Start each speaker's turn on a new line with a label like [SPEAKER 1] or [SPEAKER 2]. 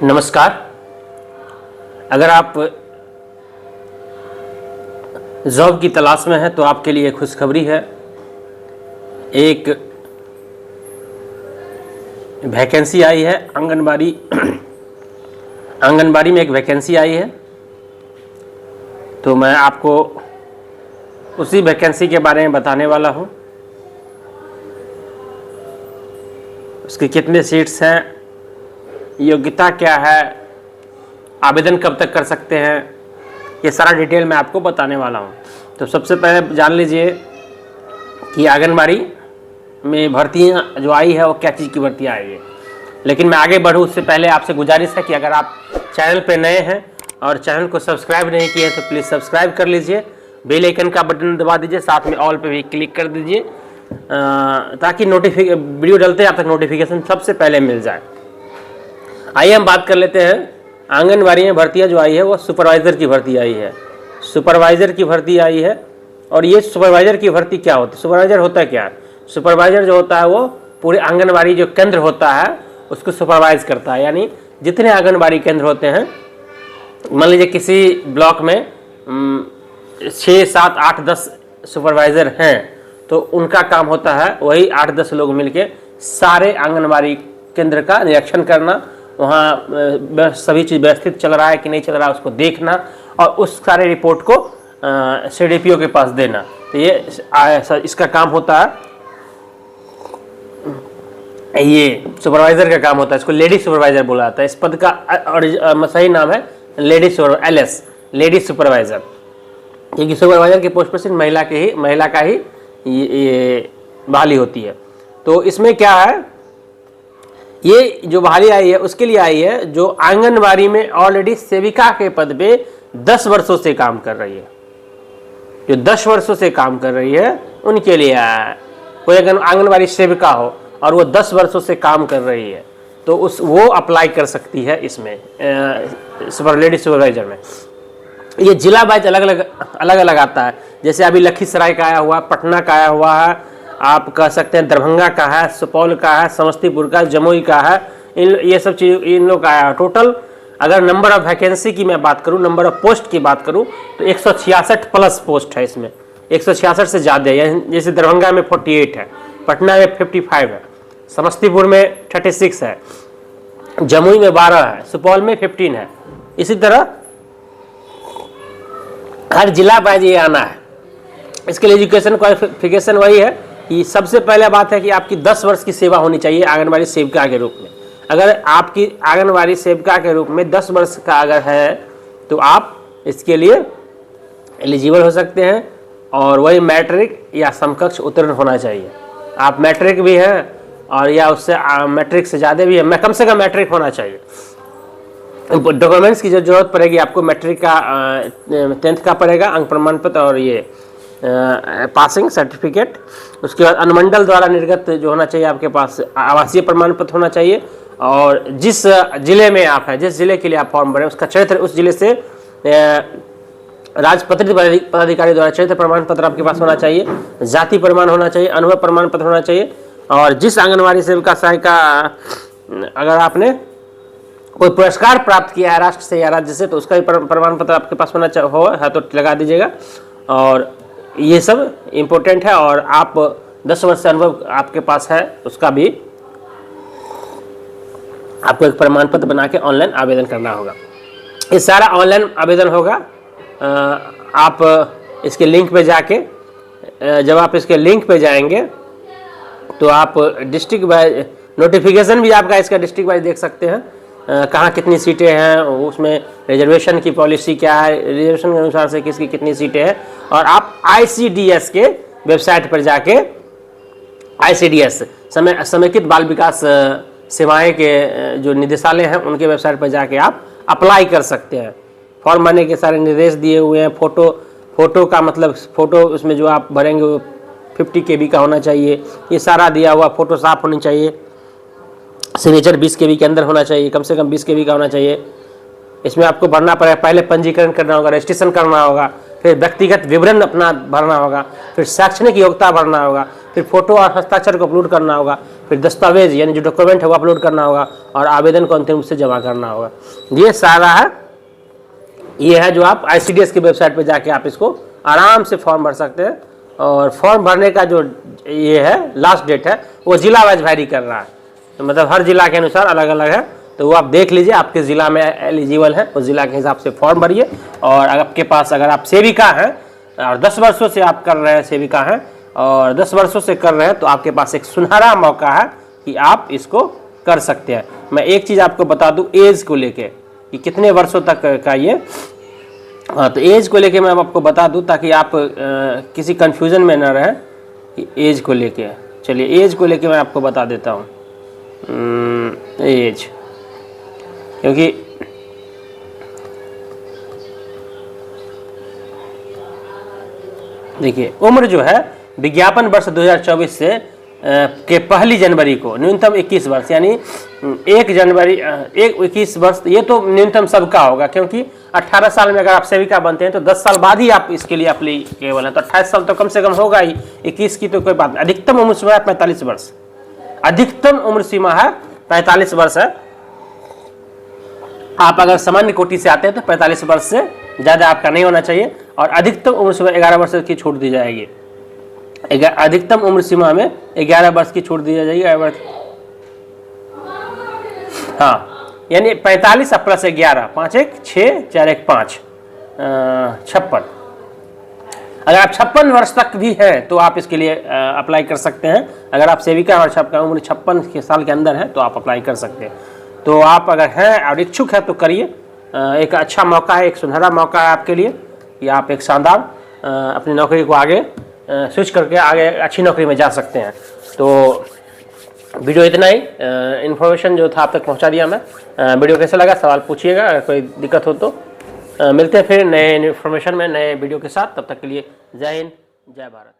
[SPEAKER 1] नमस्कार। अगर आप जॉब की तलाश में हैं तो आपके लिए खुशखबरी है। एक वैकेंसी आई है आंगनबाड़ी में एक वैकेंसी आई है, तो मैं आपको उसी वैकेंसी के बारे में बताने वाला हूँ। उसके कितने सीट्स हैं, योग्यता क्या है, आवेदन कब तक कर सकते हैं, ये सारा डिटेल मैं आपको बताने वाला हूँ। तो सबसे पहले जान लीजिए कि आंगनबाड़ी में भर्तियाँ जो आई है वो क्या चीज़ की भर्तियाँ आई है। लेकिन मैं आगे बढ़ूँ उससे पहले आपसे गुजारिश है कि अगर आप चैनल पर नए हैं और चैनल को सब्सक्राइब नहीं किए हैं तो प्लीज़ सब्सक्राइब कर लीजिए, बेल आइकन का बटन दबा दीजिए, साथ में ऑल पे भी क्लिक कर दीजिए ताकि वीडियो डलते आप तक नोटिफिकेशन सबसे पहले मिल जाए। आइए हम बात कर लेते हैं। आंगनबाड़ी में भर्तियाँ जो आई है वो सुपरवाइज़र की भर्ती आई है। सुपरवाइज़र की भर्ती आई है। और ये सुपरवाइज़र की भर्ती क्या होती है? सुपरवाइज़र होता है क्या? सुपरवाइज़र जो होता है वो पूरे आंगनबाड़ी जो केंद्र होता है उसको सुपरवाइज करता है। यानी जितने आंगनबाड़ी केंद्र होते हैं, मान लीजिए किसी ब्लॉक में 6, 7, 8, 10 सुपरवाइज़र हैं, तो उनका काम होता है वही 8-10 लोग मिलके सारे आंगनबाड़ी केंद्र का निरीक्षण करना, वहाँ सभी चीज़ व्यवस्थित चल रहा है कि नहीं चल रहा है उसको देखना और उस सारे रिपोर्ट को CDPO के पास देना। तो ये इसका काम होता है, ये सुपरवाइज़र का काम होता है। इसको लेडी सुपरवाइज़र बोला जाता है। इस पद का और सही नाम है लेडी सुपरवाइज़र, क्योंकि सुपरवाइज़र के पोस्ट पर सिर्फ महिला का ही ये बहाली होती है। तो इसमें क्या है, ये जो बहाली आई है उसके लिए आई है जो आंगनबाड़ी में ऑलरेडी सेविका के पद पे 10 वर्षों से काम कर रही है। जो 10 वर्षों से काम कर रही है उनके लिए आया है। कोई अगर आंगनबाड़ी सेविका हो और वो 10 वर्षों से काम कर रही है तो वो अप्लाई कर सकती है इसमें लेडी सुपरवाइजर में। ये जिला वाइज अलग अलग आता है। जैसे अभी लखीसराय का आया हुआ, पटना का आया हुआ है, आप कह सकते हैं दरभंगा का है, सुपौल का है, समस्तीपुर का, जमुई का है। ये सब चीज़ इन लोग का आया। टोटल अगर नंबर ऑफ वैकेंसी की मैं बात करूं, नंबर ऑफ पोस्ट की बात करूं तो 166 प्लस पोस्ट है इसमें। 166 से ज़्यादा है। जैसे दरभंगा में 48 है, पटना में 55 है, समस्तीपुर में 36 है, जमुई में 12 है, सुपौल में 15 है। इसी तरह हर जिला वाइज ये आना है। इसके लिए एजुकेशन क्वालिफिकेशन वही है कि सबसे पहले बात है कि आपकी 10 वर्ष की सेवा होनी चाहिए आंगनबाड़ी सेविका के रूप में। अगर आपकी आंगनबाड़ी सेविका के रूप में 10 वर्ष का अगर है तो आप इसके लिए एलिजिबल हो सकते हैं। और वही मैट्रिक या समकक्ष उत्तीर्ण होना चाहिए। आप मैट्रिक भी हैं और या उससे मैट्रिक से ज़्यादा भी है, कम से कम मैट्रिक होना चाहिए। डॉक्यूमेंट्स की जो जरूरत पड़ेगी आपको, मैट्रिक का 10th का पड़ेगा, अंक प्रमाण पत्र और ये पासिंग सर्टिफिकेट। उसके बाद अनुमंडल द्वारा निर्गत जो होना चाहिए आपके पास आवासीय प्रमाण पत्र होना चाहिए। और जिस जिले में आप हैं, जिस जिले के लिए आप फॉर्म भरें उसका चरित्र, उस जिले से राजपत्रित पदाधिकारी द्वारा चरित्र प्रमाण पत्र आपके पास होना चाहिए। जाति प्रमाण होना चाहिए, अनुभव प्रमाण पत्र होना चाहिए। और जिस आंगनबाड़ी सेविका सहायिका अगर आपने कोई पुरस्कार प्राप्त किया है राष्ट्र से या राज्य से तो उसका भी प्रमाण पत्र आपके पास होना है तो लगा दीजिएगा। और ये सब इम्पोर्टेंट है। और आप 10 वर्ष से अनुभव आपके पास है उसका भी आपको एक प्रमाण पत्र बना के ऑनलाइन आवेदन करना होगा। ये सारा ऑनलाइन आवेदन होगा। आप इसके लिंक पे जाके, जब आप इसके लिंक पे जाएंगे तो आप डिस्ट्रिक्ट वाइज नोटिफिकेशन भी आपका इसका डिस्ट्रिक्ट वाइज देख सकते हैं। कहाँ कितनी सीटें हैं, उसमें रिजर्वेशन की पॉलिसी क्या है, रिजर्वेशन के अनुसार से किसकी कितनी सीटें हैं। और आप ICDS के वेबसाइट पर जाके, ICDS समेकित बाल विकास सेवाएं के जो निदेशालय हैं उनके वेबसाइट पर जाके आप अप्लाई कर सकते हैं। फॉर्म भरने के सारे निर्देश दिए हुए हैं। फ़ोटो का मतलब फ़ोटो उसमें जो आप भरेंगे वो 50 KB का होना चाहिए। ये सारा दिया हुआ, फ़ोटो साफ होनी चाहिए। सिग्नेचर 20 KB के अंदर होना चाहिए, कम से कम 20 KB का होना चाहिए। इसमें आपको भरना पड़ेगा, पहले पंजीकरण करना होगा, रजिस्ट्रेशन करना होगा, फिर व्यक्तिगत विवरण अपना भरना होगा, फिर शैक्षणिक योग्यता भरना होगा, फिर फोटो और हस्ताक्षर को अपलोड करना होगा, फिर दस्तावेज यानी जो डॉक्यूमेंट है वो अपलोड करना होगा, और आवेदन को अंतिम रूप से जमा करना होगा। ये सारा है, ये है जो आप ICDS की वेबसाइट पे जाके आप इसको आराम से फॉर्म भर सकते हैं। और फॉर्म भरने का जो ये है लास्ट डेट है वो जिला वाइज वैरी कर रहा है, तो मतलब हर जिला के अनुसार अलग अलग है। तो वो आप देख लीजिए आपके ज़िला में एलिजिबल है, उस ज़िला के हिसाब से फॉर्म भरिए। और आपके पास अगर आप सेविका हैं और 10 वर्षों से आप कर रहे हैं, सेविका हैं और 10 वर्षों से कर रहे हैं, तो आपके पास एक सुनहरा मौका है कि आप इसको कर सकते हैं। मैं एक चीज़ आपको बता दूं एज को लेके कि कितने वर्षों तक का ये, तो एज को लेके मैं आपको बता दूं ताकि आप किसी कन्फ्यूज़न में ना रहें कि एज को लेके। चलिए एज को लेके मैं आपको बता देता हूँ एज, क्योंकि देखिए उम्र जो है विज्ञापन वर्ष 2024 से के 1 जनवरी को न्यूनतम 21 वर्ष, यानी 1 जनवरी 21 वर्ष, ये तो न्यूनतम सबका होगा क्योंकि 18 साल में अगर आप सेविका बनते हैं तो 10 साल बाद ही आप इसके लिए एप्लीकेबल हैं, तो 28 साल तो कम से कम होगा ही, 21 की तो कोई बात नहीं। अधिकतम उम्र सीमा है 45 वर्ष, अधिकतम उम्र सीमा है 45 वर्ष है। आप अगर सामान्य कोटि से आते हैं तो 45 वर्ष से ज़्यादा आपका नहीं होना चाहिए, और अधिकतम उम्र सीमा 11 वर्ष की छूट दी जाएगी। अधिकतम उम्र सीमा में 11 वर्ष की छूट दी जाएगी। हाँ, यानी 45 प्लस 11, 5 1 6 4 1 5 56। अगर आप 56 वर्ष तक भी हैं तो आप इसके लिए अप्लाई कर सकते हैं। अगर आप सेविका और आपका उम्र 56 साल के अंदर है तो आप अप्लाई कर सकते हैं। तो आप अगर हैं और इच्छुक है तो करिए, एक अच्छा मौका है, एक सुनहरा मौका है आपके लिए कि आप एक शानदार अपनी नौकरी को आगे स्विच करके आगे अच्छी नौकरी में जा सकते हैं। तो वीडियो इतना ही, इन्फॉर्मेशन जो था आप तक पहुंचा दिया मैं। वीडियो कैसा लगा सवाल पूछिएगा, अगर कोई दिक्कत हो तो। मिलते हैं फिर नए इन्फॉर्मेशन में नए वीडियो के साथ, तब तक के लिए जय हिंद जय भारत।